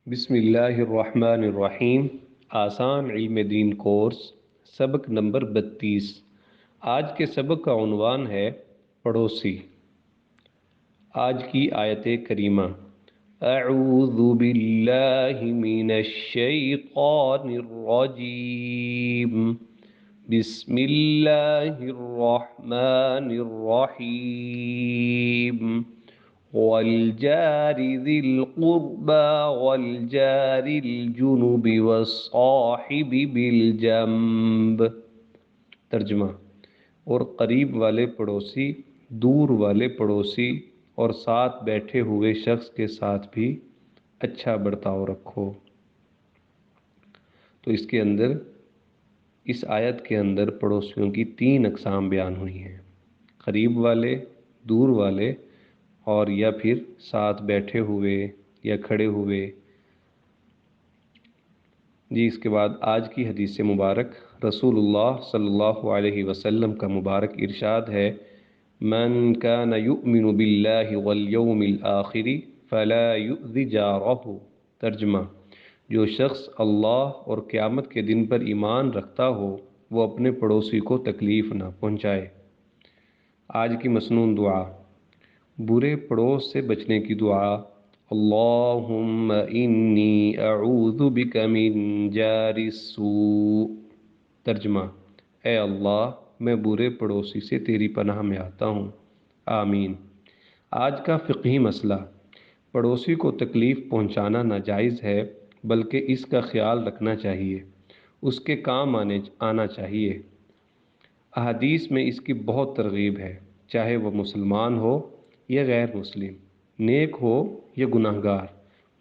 بسم اللہ الرحمن الرحیم۔ آسان علم دین کورس سبق نمبر 32۔ آج کے سبق کا عنوان ہے پڑوسی۔ آج کی آیت کریمہ: اعوذ باللہ من الشیطان الرجیم، بسم اللہ الرحمن الرحیم، والجار ذی القربى والجار الجنب والصاحب بالجنب۔ ترجمہ: اور قریب والے پڑوسی، دور والے پڑوسی اور ساتھ بیٹھے ہوئے شخص کے ساتھ بھی اچھا برتاؤ رکھو۔ تو اس آیت کے اندر پڑوسیوں کی 3 اقسام بیان ہوئی ہیں: قریب والے، دور والے، اور یا پھر ساتھ بیٹھے ہوئے یا کھڑے ہوئے۔ اس کے بعد آج کی حدیث مبارک، رسول اللہ صلی اللہ علیہ وسلم کا مبارک ارشاد ہے: من کان یؤمن باللہ والیوم الآخر فلا یؤذ جارہ۔ ترجمہ: جو شخص اللہ اور قیامت کے دن پر ایمان رکھتا ہو وہ اپنے پڑوسی کو تکلیف نہ پہنچائے۔ آج کی مسنون دعا: برے پڑوس سے بچنے کی دعا: اللہم انی اعوذ بک من جار السوء۔ ترجمہ: اے اللہ، میں برے پڑوسی سے تیری پناہ میں آتا ہوں۔ آمین۔ آج کا فقہی مسئلہ: پڑوسی کو تکلیف پہنچانا ناجائز ہے، بلکہ اس کا خیال رکھنا چاہیے، اس کے کام آنا چاہیے۔ احادیث میں اس کی بہت ترغیب ہے، چاہے وہ مسلمان ہو یا غیر مسلم، نیک ہو یا گناہ گار،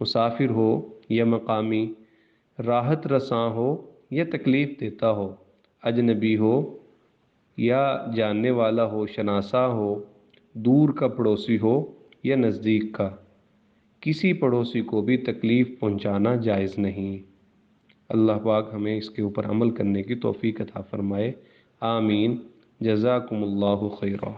مسافر ہو یا مقامی، راحت رساں ہو یا تکلیف دیتا ہو، اجنبی ہو یا جاننے والا ہو، شناسا ہو، دور کا پڑوسی ہو یا نزدیک کا، کسی پڑوسی کو بھی تکلیف پہنچانا جائز نہیں۔ اللہ پاک ہمیں اس کے اوپر عمل کرنے کی توفیق عطا فرمائے۔ آمین۔ جزاکم اللہ خیرا۔